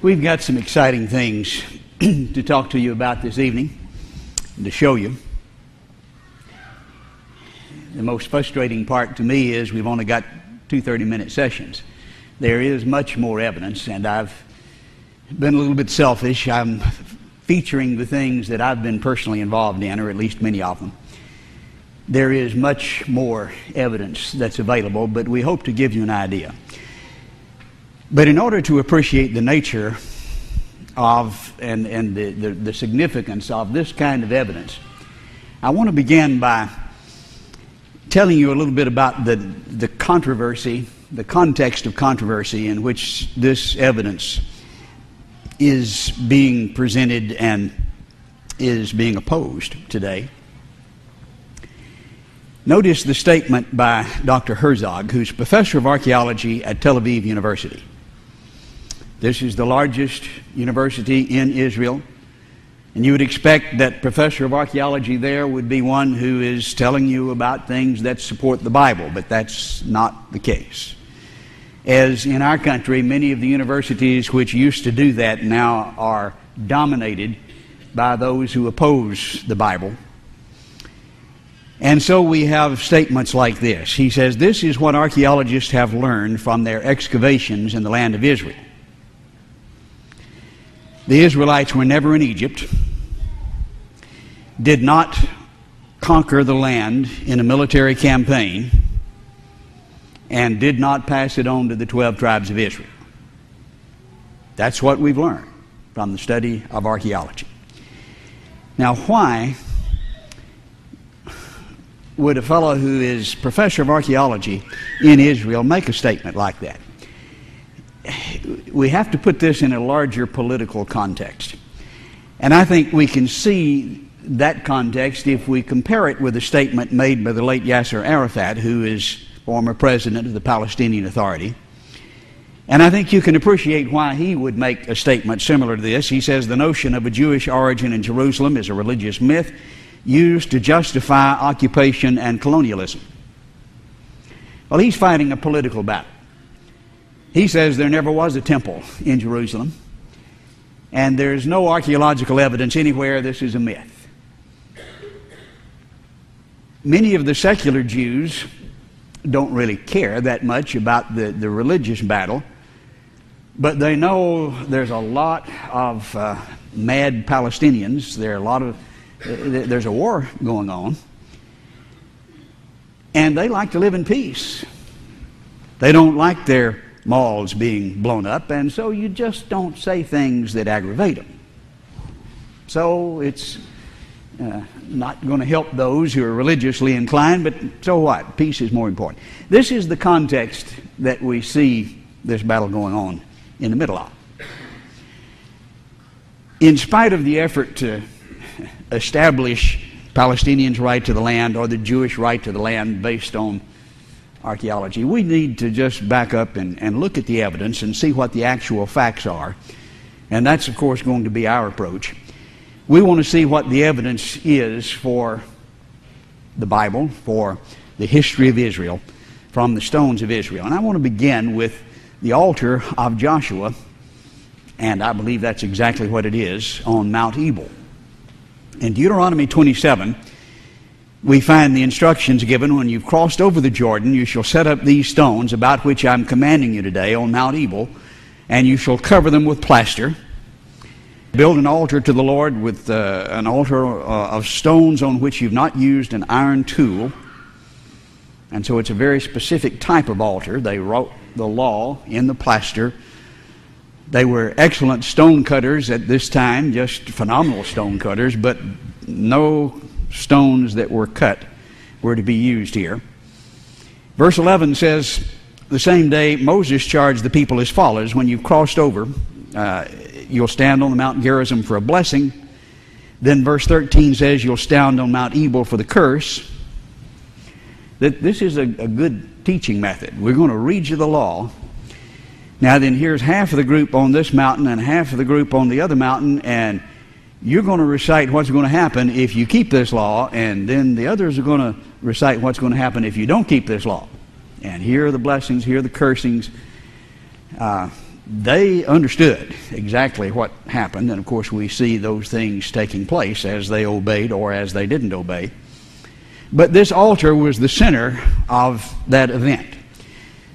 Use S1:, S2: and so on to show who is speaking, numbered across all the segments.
S1: We've got some exciting things to talk to you about this evening and to show you. The most frustrating part to me is we've only got 2 30-minute sessions. There is much more evidence, and I've been a little bit selfish. I'm featuring the things that I've been personally involved in, or at least many of them. There is much more evidence that's available, but we hope to give you an idea. But in order to appreciate the nature of and the significance of this kind of evidence, I want to begin by telling you a little bit about the controversy, the context of controversy in which this evidence is being presented and is being opposed today. Notice the statement by Dr. Herzog, who's professor of archaeology at Tel Aviv University. This is the largest university in Israel, and you would expect that professor of archaeology there would be one who is telling you about things that support the Bible, but that's not the case. As in our country, many of the universities which used to do that now are dominated by those who oppose the Bible. And so we have statements like this. He says, "This is what archaeologists have learned from their excavations in the land of Israel. The Israelites were never in Egypt, did not conquer the land in a military campaign, and did not pass it on to the 12 tribes of Israel." That's what we've learned from the study of archaeology. Now, why would a fellow who is professor of archaeology in Israel make a statement like that? We have to put this in a larger political context. And I think we can see that context if we compare it with a statement made by the late Yasser Arafat, who is former president of the Palestinian Authority. And I think you can appreciate why he would make a statement similar to this. He says, "The notion of a Jewish origin in Jerusalem is a religious myth used to justify occupation and colonialism." Well, he's fighting a political battle. He says there never was a temple in Jerusalem, and there's no archaeological evidence anywhere. This is a myth. Many of the secular Jews don't really care that much about the religious battle, but they know there's a lot of mad Palestinians. There's a war going on, and they like to live in peace. They don't like their malls being blown up, and so you just don't say things that aggravate them. So it's not going to help those who are religiously inclined, but so what? Peace is more important. This is the context that we see this battle going on in the middle of. In spite of the effort to establish Palestinians' right to the land or the Jewish right to the land based on archaeology, we need to just back up and look at the evidence and see what the actual facts are. And that's, of course, going to be our approach. We want to see what the evidence is for the Bible, for the history of Israel, from the stones of Israel. And I want to begin with the altar of Joshua, and I believe that's exactly what it is, on Mount Ebal. In Deuteronomy 27, we find the instructions given: "When you've crossed over the Jordan, you shall set up these stones about which I'm commanding you today on Mount Ebal, and you shall cover them with plaster. Build an altar to the Lord with an altar of stones on which you've not used an iron tool." And so it's a very specific type of altar. They wrote the law in the plaster They were excellent stone cutters at this time, just phenomenal stone cutters, but no stones that were cut were to be used here. Verse 11 says, the same day Moses charged the people as follows: when you've crossed over, you'll stand on the Mount Gerizim for a blessing. Then verse 13 says you'll stand on Mount Ebal for the curse. This is a good teaching method. We're going to read you the law. Now then, here's half of the group on this mountain and half of the group on the other mountain, and you're going to recite what's going to happen if you keep this law, and then the others are going to recite what's going to happen if you don't keep this law. And here are the blessings, here are the cursings. They understood exactly what happened, and of course we see those things taking place as they obeyed or as they didn't obey. But this altar was the center of that event.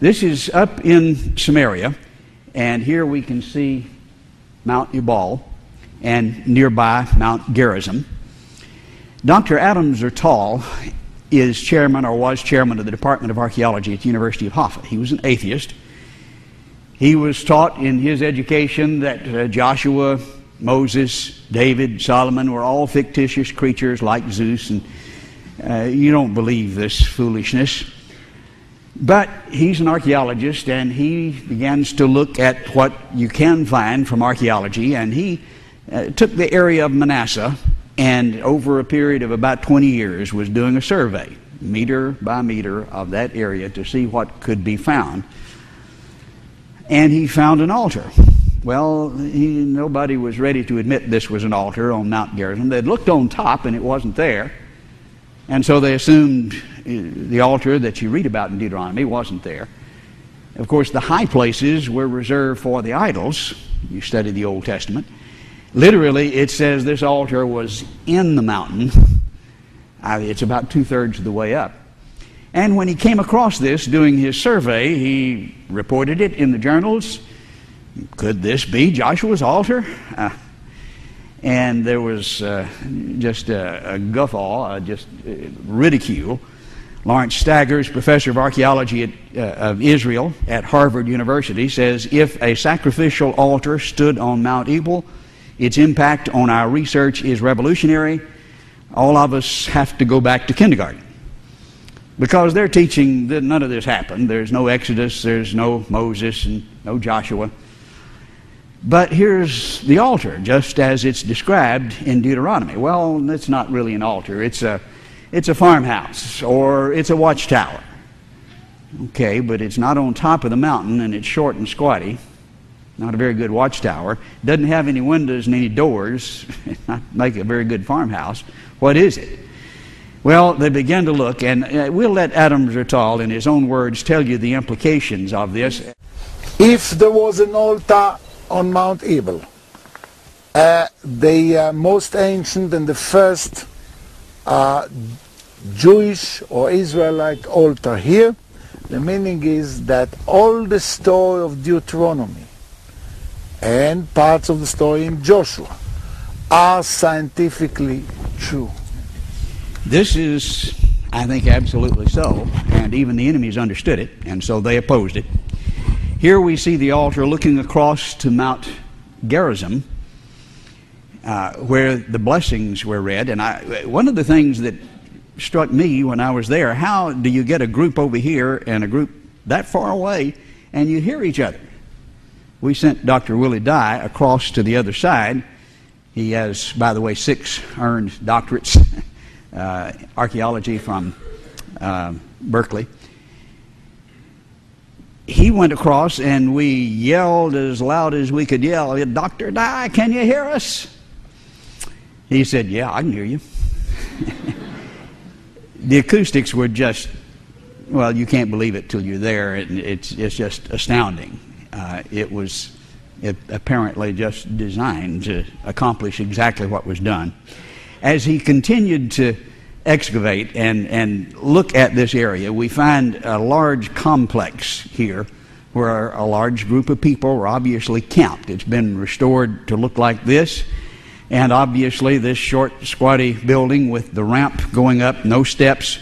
S1: This is up in Samaria, and here we can see Mount Ebal and nearby Mount Gerizim. Dr. Adam Zertal is chairman, or was chairman, of the Department of Archaeology at the University of Haifa. He was an atheist. He was taught in his education that Joshua, Moses, David, Solomon were all fictitious creatures like Zeus, and you don't believe this foolishness. But he's an archaeologist, and he begins to look at what you can find from archaeology, and he took the area of Manasseh, and over a period of about 20 years was doing a survey, meter by meter, of that area to see what could be found. And he found an altar. Well, nobody was ready to admit this was an altar on Mount Gerizim. They'd looked on top, and it wasn't there. And so they assumed the altar that you read about in Deuteronomy wasn't there. Of course, the high places were reserved for the idols. You study the Old Testament. Literally, it says this altar was in the mountain. It's about 2/3 of the way up. And when he came across this doing his survey, he reported it in the journals. Could this be Joshua's altar? And there was just a guffaw, just ridicule. Lawrence Staggers, professor of archaeology of Israel at Harvard University, says, if a sacrificial altar stood on Mount Ebal, its impact on our research is revolutionary. All of us have to go back to kindergarten. Because they're teaching that none of this happened. There's no Exodus, there's no Moses, and no Joshua. But here's the altar, just as it's described in Deuteronomy. Well, it's not really an altar. It's a farmhouse, or it's a watchtower. Okay, but it's not on top of the mountain, and it's short and squatty. Not a very good watchtower. Doesn't have any windows and any doors. Not make a very good farmhouse. What is it? Well, they began to look, and we'll let Adam Zertal, in his own words, tell you the implications of this.
S2: If there was an altar on Mount Ebal, the most ancient and the first Jewish or Israelite altar here, the meaning is that all the story of Deuteronomy and parts of the story in Joshua are scientifically true.
S1: This is, I think, absolutely so, and even the enemies understood it, and so they opposed it. Here we see the altar looking across to Mount Gerizim, where the blessings were read. And one of the things that struck me when I was there, how do you get a group over here and a group that far away, and you hear each other? We sent Dr. Willie Dye across to the other side. He has, by the way, 6 earned doctorates, archaeology from Berkeley. He went across, and we yelled as loud as we could yell, Dr. Dye, can you hear us? He said, yeah, I can hear you. The acoustics were just, well, you can't believe it till you're there. It's just astounding. It was apparently just designed to accomplish exactly what was done. As he continued to excavate and look at this area, we find a large complex here where a large group of people were obviously camped. It's been restored to look like this, and obviously this short, squatty building with the ramp going up, no steps,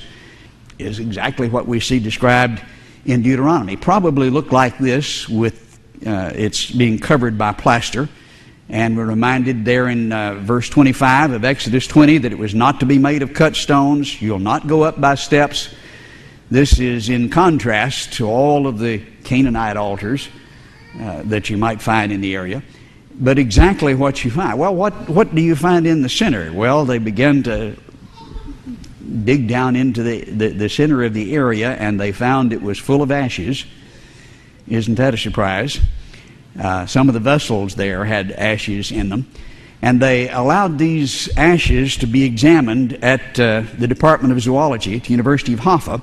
S1: is exactly what we see described in Deuteronomy. Probably looked like this with it's being covered by plaster. And we're reminded there in verse 25 of Exodus 20 that it was not to be made of cut stones. You'll not go up by steps. This is in contrast to all of the Canaanite altars that you might find in the area. But exactly what you find. Well, what do you find in the center? Well, they began to dig down into the center of the area, and they found it was full of ashes. Isn't that a surprise? Some of the vessels there had ashes in them, and they allowed these ashes to be examined at the Department of Zoology at the University of Haifa.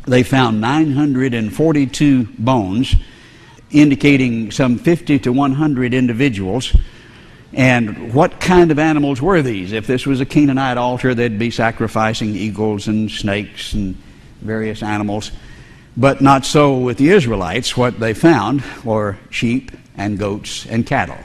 S1: They found 942 bones, indicating some 50 to 100 individuals. And what kind of animals were these? If this was a Canaanite altar, they'd be sacrificing eagles and snakes and various animals. But not so with the Israelites. What they found were sheep and goats and cattle.